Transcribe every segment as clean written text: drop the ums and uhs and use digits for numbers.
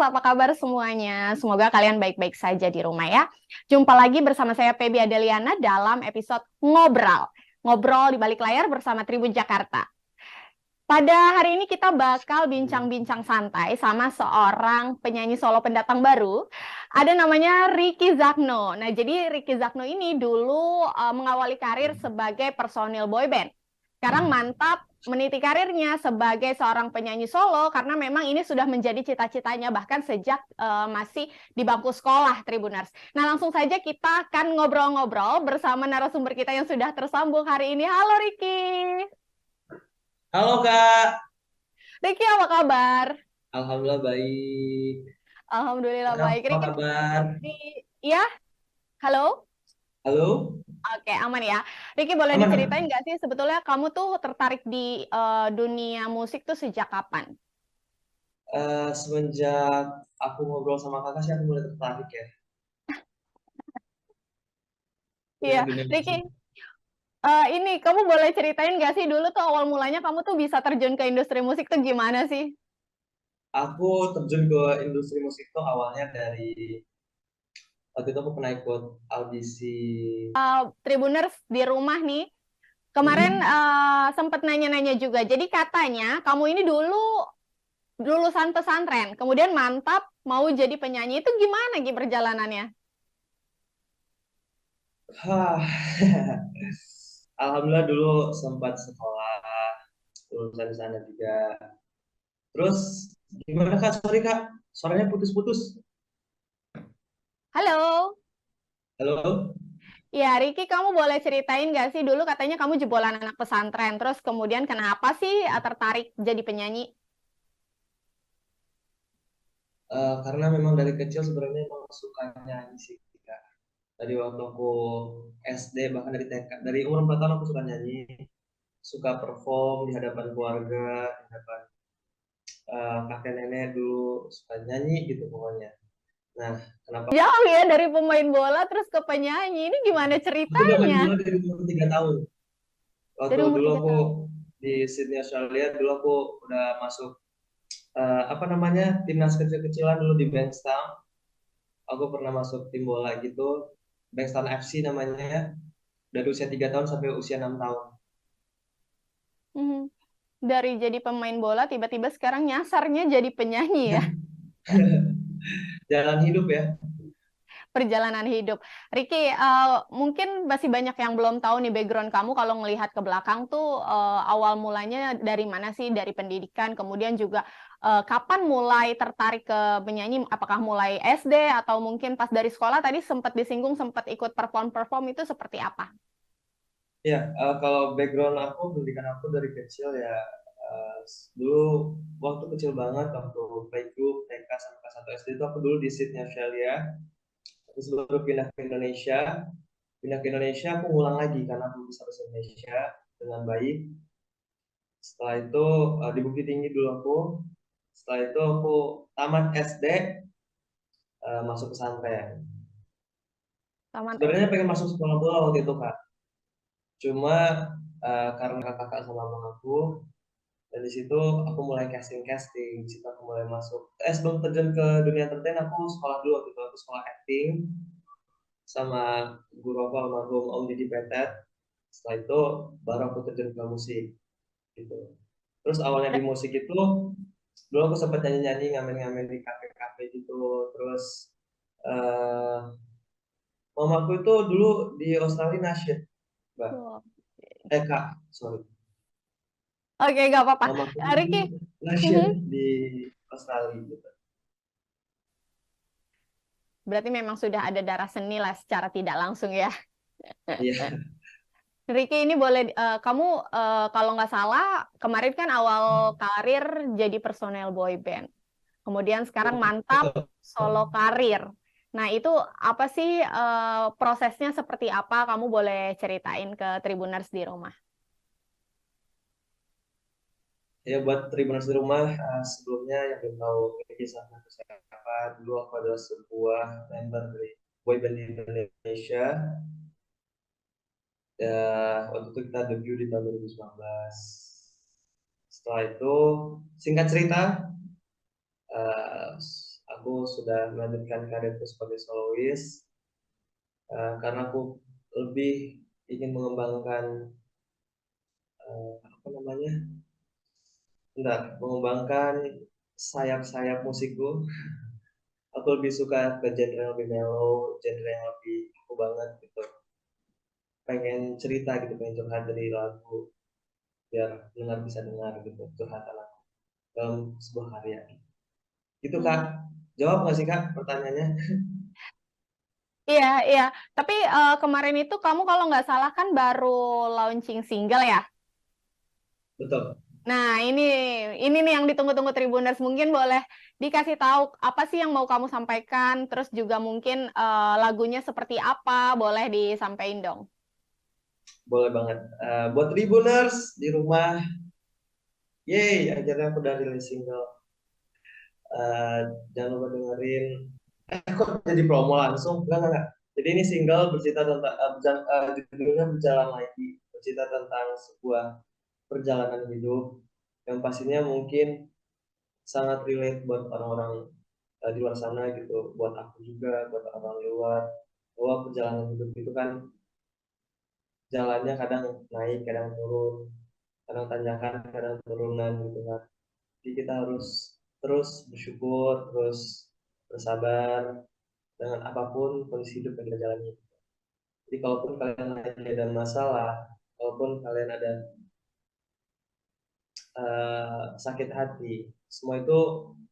apa kabar semuanya? Semoga kalian baik-baik saja di rumah ya. Jumpa lagi bersama saya Feby Adeliana dalam episode Ngobrol. Ngobrol di balik layar bersama Tribun Jakarta. Pada hari ini kita bakal bincang-bincang santai sama seorang penyanyi solo pendatang baru. Ada namanya Ricky Zakno. Nah, jadi Ricky Zakno ini dulu mengawali karir sebagai personil boyband. Sekarang mantap meniti karirnya sebagai seorang penyanyi solo karena memang ini sudah menjadi cita-citanya bahkan sejak masih di bangku sekolah Tribuners. Nah, langsung saja kita akan ngobrol-ngobrol bersama narasumber kita yang sudah tersambung hari ini. Halo Ricky. Halo Kak, Ricky apa kabar? Alhamdulillah baik. Alhamdulillah Kakak baik. apa Ricky, kabar? di ya, halo. Halo, Oke, aman ya. Ricky, boleh diceritain aman? nggak sih sebetulnya kamu tuh tertarik di dunia musik tuh sejak kapan? Semenjak aku ngobrol sama kakak sih aku mulai tertarik ya Iya, dengan dunia Ricky, musik. ini kamu boleh ceritain nggak sih dulu tuh awal mulanya kamu tuh bisa terjun ke industri musik tuh gimana sih? Aku terjun ke industri musik tuh awalnya dari waktu itu aku pernah ikut audisi. Tribuners di rumah nih, kemarin Mm-mm. sempat nanya-nanya juga. Jadi katanya kamu ini dulu lulusan pesantren, kemudian mantap mau jadi penyanyi itu gimana Gi perjalanannya? Hah. Alhamdulillah dulu sempat sekolah lulusan di sana juga. Terus gimana Kak? Sorry Kak, suaranya putus-putus. Halo, Halo? ya Riki, kamu boleh ceritain nggak sih dulu katanya kamu jebolan anak pesantren, terus kemudian kenapa sih tertarik jadi penyanyi? Karena memang dari kecil sebenarnya emang suka nyanyi sih Kak. Dari waktu aku SD bahkan dari TK, dari umur 4 tahun aku suka nyanyi, suka perform di hadapan keluarga, di hadapan kakek nenek dulu suka nyanyi gitu pokoknya. Nah, kenapa Jauh ya dari pemain bola terus ke penyanyi, ini gimana aku udah main ceritanya? bola dari umur 3 tahun. Dari Waktu umur dulu 3 aku tahun. di Sydney Australia, dulu aku udah masuk apa namanya timnas kecil-kecilan dulu di Bankstown. Aku pernah masuk tim bola gitu, Bankstown FC namanya, dari usia 3 tahun sampai usia 6 tahun. Mhm. Dari jadi pemain bola tiba-tiba sekarang nyasarnya jadi penyanyi ya. Jalan hidup ya. Perjalanan hidup. Ricky, mungkin masih banyak yang belum tahu nih background kamu kalau ngelihat ke belakang tuh awal mulanya dari mana sih? Dari pendidikan, kemudian juga kapan mulai tertarik ke menyanyi? Apakah mulai SD atau mungkin pas dari sekolah tadi sempat disinggung sempat ikut perform-perform itu seperti apa? Ya, kalau background aku, pendidikan aku dari kecil ya, eh, dulu waktu kecil banget, waktu playgroup, TK sampai kelas 1 SD itu aku dulu di Sydney, Australia. Terus baru pindah ke Indonesia. Pindah ke Indonesia, aku ngulang lagi karena aku bisa bahasa Indonesia dengan baik. Setelah itu di Bukit Tinggi dulu aku. Setelah itu aku tamat SD, masuk pesantren. Taman Sebenarnya SD. pengen masuk sekolah bola waktu itu Kak. Cuma karena kakak sama abang aku, dan di situ aku mulai casting, di situ aku mulai masuk. Sebelum terjun ke dunia entertain, aku sekolah dulu gitu. Aku sekolah acting sama guru aku almarhum Om Didi Petet. Setelah itu baru aku terjun ke musik gitu. Terus awalnya di musik itu dulu aku sempat nyanyi-nyanyi, ngamen-ngamen di kafe-kafe gitu. Terus eh mamaku itu dulu di Australia nasyid, Mbak. Oh. Kak, sorry. Oke, nggak apa-apa. Mamaku Ricky, dulu nasyid mhm. di Australia gitu. Berarti memang sudah ada darah seni lah secara tidak langsung ya. Iya. Ricky, ini boleh kamu kalau nggak salah kemarin kan awal karir jadi personel boy band. Kemudian sekarang mantap solo karir. Nah, itu apa sih prosesnya seperti apa? Kamu boleh ceritain ke Tribuners di rumah. Ya buat Tribuners di rumah, sebelumnya yang belum tahu kisah aku siapa, dulu aku adalah sebuah member dari boyband di Indonesia. Ya, waktu itu kita debut di tahun 2019. Setelah itu, singkat cerita, eh, aku aku sudah melanjutkan karirku sebagai solois, karena aku lebih ingin mengembangkan apa namanya, mengembangkan sayap-sayap musikku. Aku lebih suka ke genre yang lebih mellow, genre yang lebih aku banget gitu. Pengen cerita gitu, pengen curhat dari lagu biar dengar bisa dengar gitu curhatan aku dalam sebuah karya. Gitu Kak. Hmm. Jawab nggak sih Kak pertanyaannya? Iya, iya. Tapi kemarin itu kamu kalau nggak salah kan baru launching single ya? Betul. Nah, ini nih yang ditunggu-tunggu Tribuners. Mungkin boleh dikasih tahu apa sih yang mau kamu sampaikan, terus juga mungkin lagunya seperti apa, boleh disampaikan dong. Boleh banget. Buat Tribuners di rumah, yeay, akhirnya aku udah rilis single. Eh, jangan lupa dengerin. Kok jadi promo langsung? Enggak. Jadi ini single bercerita tentang, judulnya Berjalan Lagi. Bercerita tentang sebuah perjalanan hidup yang pastinya mungkin sangat relate buat orang-orang di luar sana gitu. Buat aku juga, buat orang luar. Bahwa perjalanan hidup itu kan jalannya kadang naik, kadang turun, kadang tanjakan, kadang turunan gitu kan. Jadi kita harus terus bersyukur, terus bersabar dengan apapun kondisi hidup yang kita jalani. Jadi kalaupun kalian lagi ada masalah, kalaupun kalian ada sakit hati, semua itu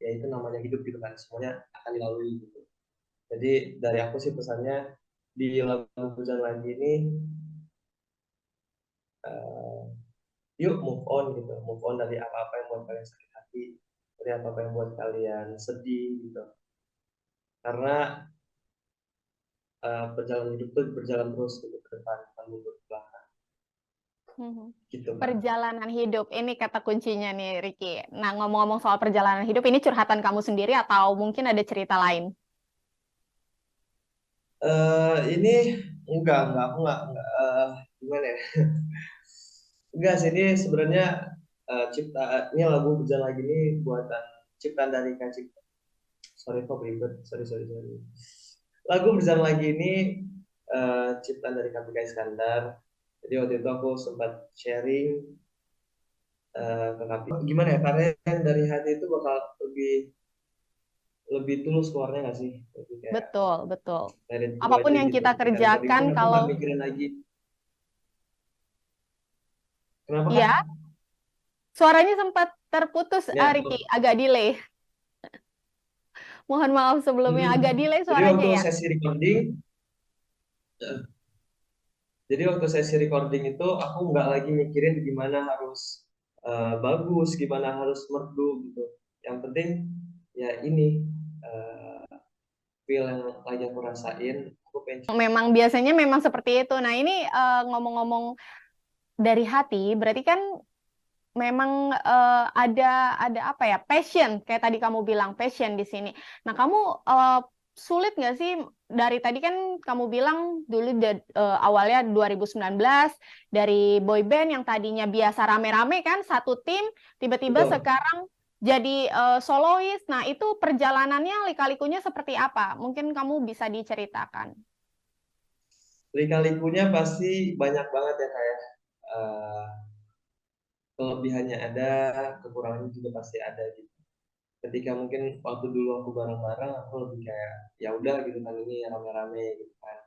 ya itu namanya hidup gitu kan, semuanya akan dilalui gitu. Jadi dari aku sih pesannya di lagu Hujan Lagi ini, uh, yuk move on gitu, move on dari apa-apa yang buat kalian sakit hati, dari apa-apa yang buat kalian sedih gitu. Karena perjalanan hidup itu berjalan terus gitu, ke depan, bukan mundur ke belakang. Mhm. Gitu kan. Perjalanan hidup, ini kata kuncinya nih, Ricky. Nah, ngomong-ngomong soal perjalanan hidup, ini curhatan kamu sendiri atau mungkin ada cerita lain? Ini enggak, aku enggak, gimana ya? Enggak sih, ini sebenarnya ini lagu Berjalan Lagi ini buatan ciptaan dari Kak Cipta. Sorry kok ribet, sorry. Lagu Berjalan Lagi ini ciptaan dari Kak Iskandar. Jadi waktu itu aku sempat sharing ke Kak. Gimana ya, karena yang dari hati itu bakal lebih lebih tulus keluarnya nggak sih? Lebih kayak Betul, betul. dari itu Apapun aja yang gitu. kita Ketika kerjakan, recording pun aku kalau nggak mikirin lagi. Kenapa Kak? ya, suaranya sempat terputus, Ya, Ricky, agak delay. Mohon maaf sebelumnya, agak delay Jadi suaranya waktu ya. sesi recording, jadi waktu sesi recording itu aku nggak lagi mikirin gimana harus bagus, gimana harus merdu gitu. Yang penting ya ini feel yang lagi aku rasain, aku pengen. Memang biasanya memang seperti itu. Nah, ini ngomong-ngomong dari hati, berarti kan memang ada apa ya, passion, kayak tadi kamu bilang passion di sini. Nah, kamu sulit nggak sih, dari tadi kan kamu bilang dulu awalnya 2019 dari boy band yang tadinya biasa rame-rame kan satu tim, tiba-tiba Betul. sekarang jadi solois. Nah, itu perjalanannya lika-likunya seperti apa? Mungkin kamu bisa diceritakan. Lika-likunya pasti banyak banget ya kayak kelebihannya ada, kekurangannya juga pasti ada gitu. Ketika mungkin waktu dulu aku bareng-bareng, aku lebih kayak ya udah gitu kan, ini rame-rame gitu kan.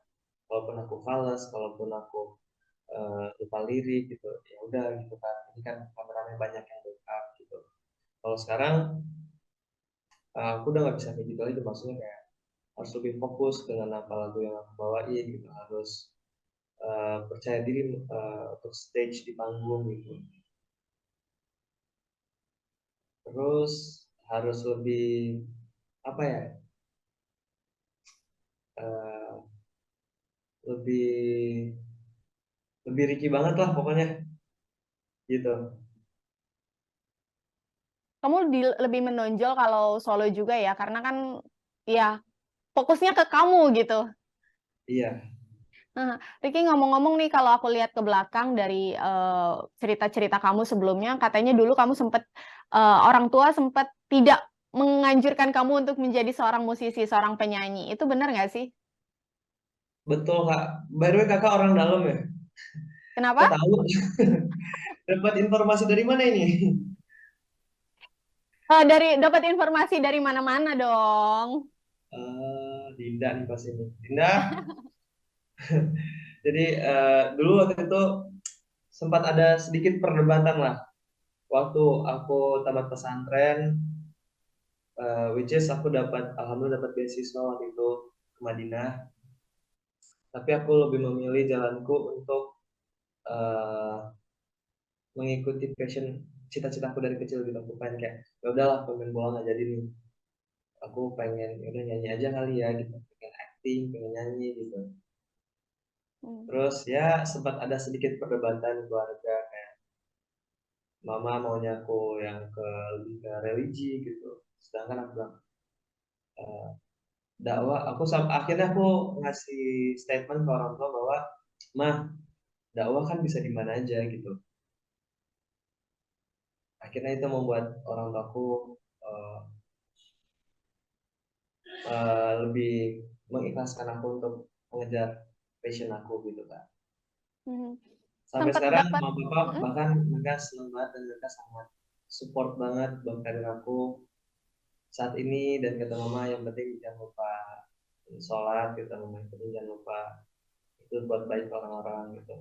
Walaupun aku fales, kalaupun aku lupa lirik gitu, ya udah gitu kan. Ini kan rame-rame banyak yang backup gitu. Kalau sekarang aku udah nggak bisa kayak gitu lagi, maksudnya kayak harus lebih fokus dengan apa lagu yang aku bawain gitu, harus percaya diri untuk stage di panggung gitu. Terus harus lebih apa ya, eh, lebih lebih Ricky banget lah pokoknya gitu. Kamu lebih menonjol kalau solo juga ya, karena kan ya fokusnya ke kamu gitu. Iya. Nah, Ricky, ngomong-ngomong nih, kalau aku lihat ke belakang dari cerita-cerita kamu sebelumnya, katanya dulu kamu sempat orang tua sempat tidak menganjurkan kamu untuk menjadi seorang musisi, seorang penyanyi. Itu benar nggak sih? Betul Kak. By the way Kakak orang dalam ya? Kok Kenapa? tahu? Dapat informasi dari mana ini? Dari dapat informasi dari mana-mana dong. Dinda nih pas ini. Dinda, jadi dulu waktu itu sempat ada sedikit perdebatan lah. Waktu aku tamat pesantren, which is aku alhamdulillah dapat beasiswa waktu itu ke Madinah. Tapi aku lebih memilih jalanku untuk eh, mengikuti passion cita-citaku dari kecil gitu. Aku pengen kayak, ya udahlah pemain bola nggak jadi nih. Aku pengen ya udah nyanyi aja kali ya gitu. Pengen acting, pengen nyanyi gitu. Hmm. Terus ya sempat ada sedikit perdebatan di keluarga. Mama maunya aku yang lebih ke religi gitu. Sedangkan aku bilang eh, dakwah. Akhirnya aku ngasih statement ke orang tua bahwa mah dakwah kan bisa di mana aja gitu. Akhirnya itu membuat orang tuaku eh, lebih mengikhlaskan aku untuk mengejar passion aku gitu kan. Hmm. Sampai Sempat sekarang dapat. mama papa Mm-mm. bahkan mereka senang banget dan mereka sangat support banget buat karir aku saat ini dan kata mama yang penting jangan lupa sholat kita mama yang penting jangan lupa itu buat baik orang-orang gitu.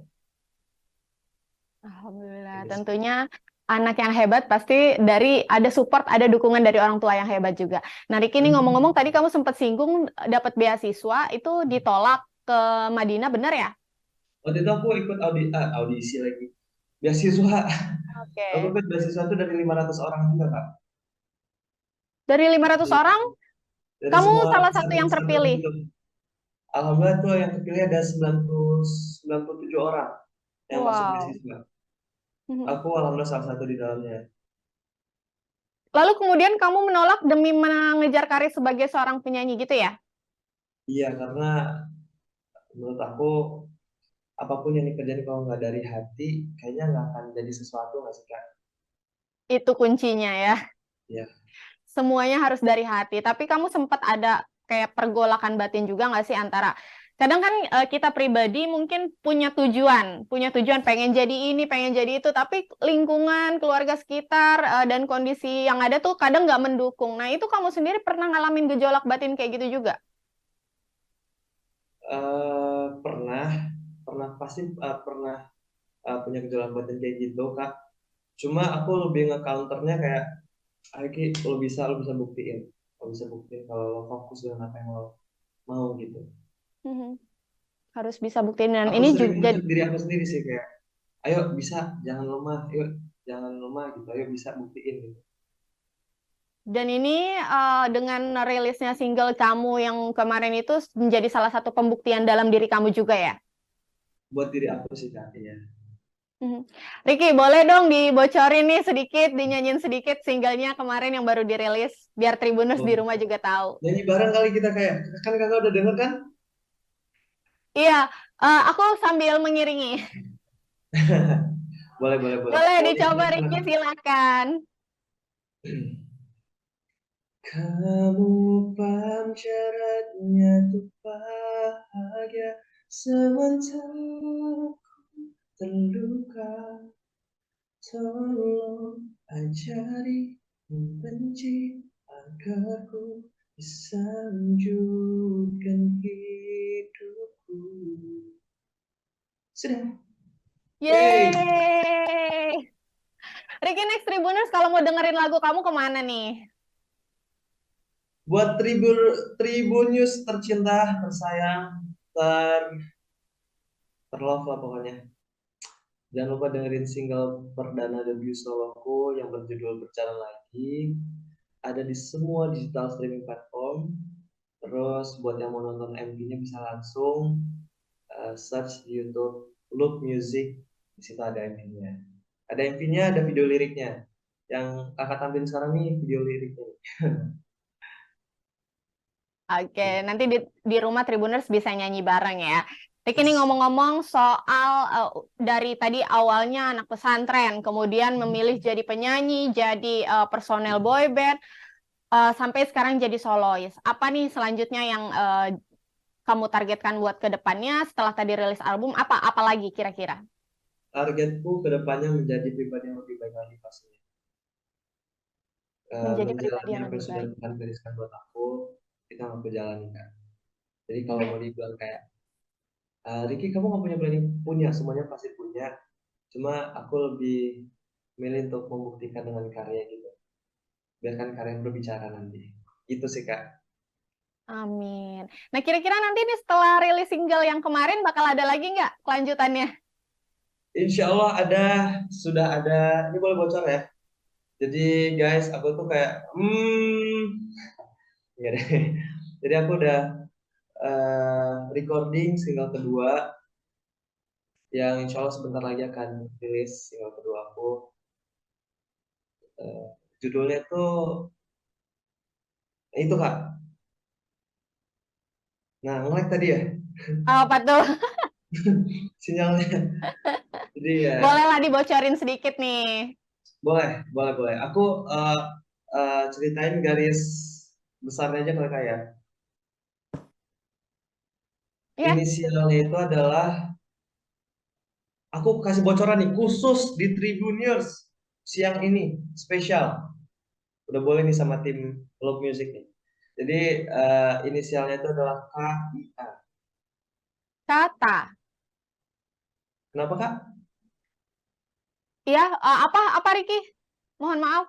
Alhamdulillah, Jadi tentunya anak yang hebat pasti dari ada support, ada dukungan dari orang tua yang hebat juga. Nah, Riki ini ngomong-ngomong tadi kamu sempat singgung dapat beasiswa itu ditolak ke Madinah, benar ya? waktu itu aku ikut audisi lagi beasiswa. Aku Oke. ikut beasiswa itu dari 500 orang juga kak. Dari 500 Dari, orang, dari kamu semua salah satu yang pesantren-pesantren terpilih. gitu. Alhamdulillah tuh yang terpilih ada 97 orang yang masuk Wow. beasiswa. Mhm. Aku alhamdulillah salah satu di dalamnya. Lalu kemudian kamu menolak demi mengejar karir sebagai seorang penyanyi gitu ya? Iya karena menurut aku apapun yang dikerjain kalau nggak dari hati kayaknya nggak akan jadi sesuatu nggak sih kak? Itu kuncinya ya. Ya. Semuanya harus dari hati. Tapi kamu sempat ada kayak pergolakan batin juga nggak sih antara kadang kan kita pribadi mungkin punya tujuan pengen jadi ini, pengen jadi itu, tapi lingkungan, keluarga sekitar dan kondisi yang ada tuh kadang nggak mendukung. Nah, itu kamu sendiri pernah ngalamin gejolak batin kayak gitu juga? Pernah pernah pasti pernah punya gejolak batin kayak gitu kak. Cuma aku lebih nge-counternya kayak, "Ayo Ki, lo bisa buktiin. Lo bisa buktiin kalau lo fokus dengan apa yang lo mau gitu." Mhm. Harus bisa buktiin dan Aku ini sering juga. puncak diri aku sendiri sih kayak, "Ayo bisa, jangan lemah, ayo jangan lemah gitu, ayo bisa buktiin gitu." Dan ini dengan rilisnya single kamu yang kemarin itu menjadi salah satu pembuktian dalam diri kamu juga ya? Buat diri aku sih kak, ya. Mhm. Ricky, boleh dong dibocorin nih sedikit, dinyanyiin sedikit singlenya kemarin yang baru dirilis, biar Tribuners di Oh, rumah juga tahu. nyanyi bareng kali kita kayak, kan kakak udah denger kan? Iya, aku sambil mengiringi. Boleh, boleh, boleh. Boleh Oh, dicoba, iya, Ricky, silakan. silakan. Kamu pancarannya tuh bahagia sementara terluka. Tolong ajari membenci agar ku bisa lanjutkan hidupku. Sudah. Hey, Yeay! Ricky, next Tribuners kalau mau dengerin lagu kamu kemana nih? buat Tribunnews tercinta, tersayang, ter terlove lah pokoknya. Jangan lupa dengerin single perdana debut soloku yang berjudul Berjalan Lagi. Ada di semua digital streaming platform. Terus buat yang mau nonton MV-nya bisa langsung search di YouTube Loop Music. Di situ ada MV-nya. Ada MV-nya, ada video liriknya. Yang kakak tampilin sekarang nih video liriknya. Oke, nanti di rumah Tribuners bisa nyanyi bareng ya. Ricky ini Yes. ngomong-ngomong soal dari tadi awalnya anak pesantren, kemudian memilih jadi penyanyi, jadi personel boy band. sampai sekarang jadi solois. Apa nih selanjutnya yang kamu targetkan buat ke depannya setelah tadi rilis album? Apa lagi kira-kira? Targetku ke depannya menjadi pribadi yang lebih baik lagi pastinya. Menjadi pribadi Menjalani yang apa lebih yang sudah baik. Tuhan gariskan buat aku, itu yang aku jalani kan. Jadi kalau mau dibilang kayak, Ricky kamu nggak punya planning? Punya, semuanya pasti punya. Cuma aku lebih milih untuk membuktikan dengan karya gitu. Biarkan karya yang berbicara nanti. Itu sih Kak. Amin. Nah, kira-kira nanti nih setelah rilis single yang kemarin bakal ada lagi nggak kelanjutannya? Insya Allah ada, sudah ada. Ini boleh bocor ya. Jadi guys, aku tuh kayak, enggak deh. Jadi aku udah recording single kedua yang insya Allah sebentar lagi akan rilis single kedua aku. Eh, Judulnya tuh itu Kak. Nah, nge-lag tadi ya Apa tuh? sinyalnya. Jadi ya Bolehlah dibocorin sedikit nih. boleh, boleh, boleh. Aku ceritain garis besarnya aja kali Kak ya. Ya, Inisialnya itu adalah, aku kasih bocoran nih khusus di Tribuners siang ini spesial. Udah boleh nih sama tim Love Music nih. Jadi inisialnya itu adalah KIA. kata. Kenapa Kak? Ya, apa Riki? Mohon maaf.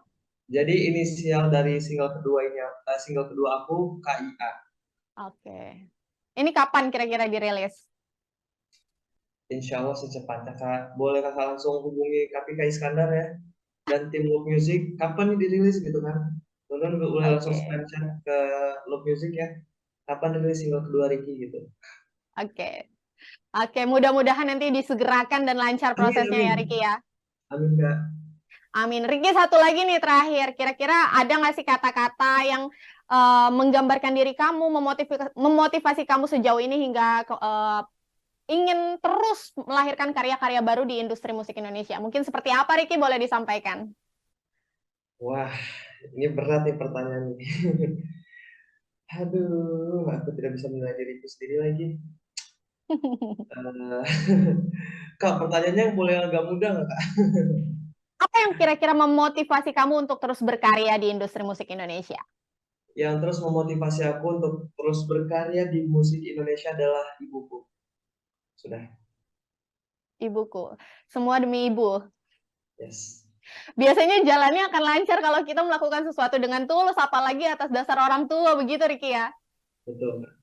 Jadi inisial dari single kedua ini, single kedua aku KIA. Oke. Ini kapan kira-kira dirilis? Insya Allah secepatnya Kak. Boleh Kakak langsung hubungi KPK Iskandar ya. Dan tim Love Music, kapan nih dirilis gitu kan? Teman boleh langsung Oke. spam chat ke Love Music ya. Kapan dirilis single kedua Ricky gitu. Oke. Oke, mudah-mudahan nanti disegerakan dan lancar Amin, prosesnya ya amin. Riki ya. Amin Kak. Amin. Riki, satu lagi nih terakhir. Kira-kira ada nggak sih kata-kata yang menggambarkan diri kamu, memotivasi kamu sejauh ini hingga ingin terus melahirkan karya-karya baru di industri musik Indonesia? Mungkin seperti apa, Riki? Boleh disampaikan? Wah, ini berat nih pertanyaan ini. Aduh, aku tidak bisa menilai diriku sendiri lagi. Eh, Kak, pertanyaannya boleh agak mudah nggak Kak? Apa yang kira-kira memotivasi kamu untuk terus berkarya di industri musik Indonesia? Yang terus memotivasi aku untuk terus berkarya di musik Indonesia adalah ibuku. Sudah, Ibuku. Semua demi ibu. yes, Biasanya jalannya akan lancar kalau kita melakukan sesuatu dengan tulus, apalagi atas dasar orang tua, begitu Riki ya? betul Kak.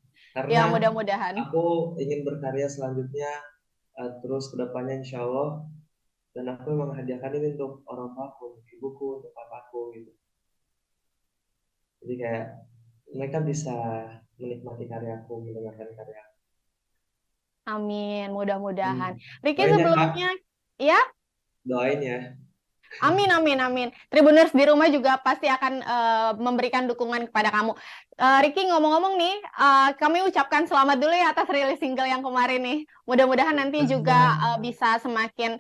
Ya, Karena mudah-mudahan. aku ingin berkarya selanjutnya terus ke depannya insya Allah. Dan aku memang hadiahkan ini untuk orang tuaku, untuk ibuku, untuk papaku gitu. Jadi kayak mereka bisa menikmati karyaku, mendengarkan karya. Amin, mudah-mudahan. Hmm. Riki Doain ya Kak, sebelumnya, ya, doain ya. amin, amin, amin. Tribuners di rumah juga pasti akan memberikan dukungan kepada kamu. Riki, ngomong-ngomong nih, kami ucapkan selamat dulu ya atas rilis single yang kemarin nih. Mudah-mudahan nanti Terima kasih juga Kak. bisa semakin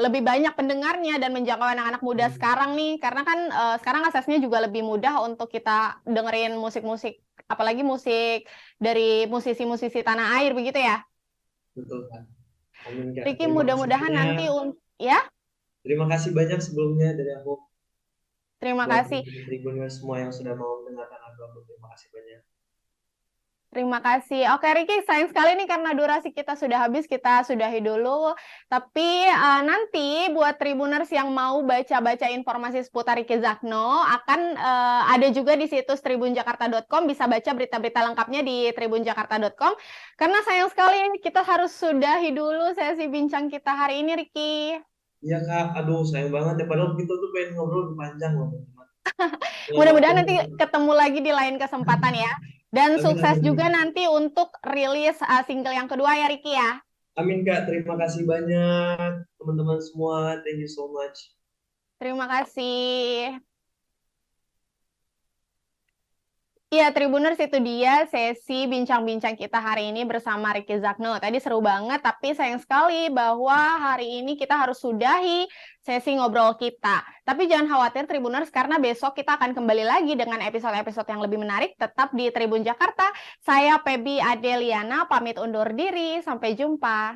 lebih banyak pendengarnya dan menjangkau anak-anak muda Hmm. sekarang nih. Karena kan sekarang aksesnya juga lebih mudah untuk kita dengerin musik-musik, apalagi musik dari musisi-musisi tanah air, begitu ya. Betul Kak. Amin Kak. Riki, mudah-mudahan nanti ya, Terima kasih banyak sebelumnya dari aku terima buat kasih. tribuners semua yang sudah mau mendengarkan lagu aku. Terima kasih banyak. Terima kasih. Oke, Riki, sayang sekali nih karena durasi kita sudah habis, kita sudahi dulu. Tapi nanti buat Tribuners yang mau baca-baca informasi seputar Riki Zakno, akan ada juga di situs tribunjakarta.com, bisa baca berita-berita lengkapnya di tribunjakarta.com. Karena sayang sekali kita harus sudahi dulu sesi bincang kita hari ini, Riki. Iya Kak, aduh sayang banget ya. Padahal kita tuh pengen ngobrol lebih panjang loh teman-teman. Mudah-mudahan Waktunya nanti ketemu lagi di lain kesempatan ya. Dan amin, sukses amin, juga amin. nanti untuk rilis single yang kedua ya, Riki ya. Amin Kak, terima kasih banyak teman-teman semua. Thank you so much. Terima kasih. Iya, Tribuners, itu dia sesi bincang-bincang kita hari ini bersama Ricky Zakno. Tadi seru banget, tapi sayang sekali bahwa hari ini kita harus sudahi sesi ngobrol kita. Tapi jangan khawatir Tribuners, karena besok kita akan kembali lagi dengan episode-episode yang lebih menarik. Tetap di Tribun Jakarta. Saya Pebi Adeliana, pamit undur diri. Sampai jumpa.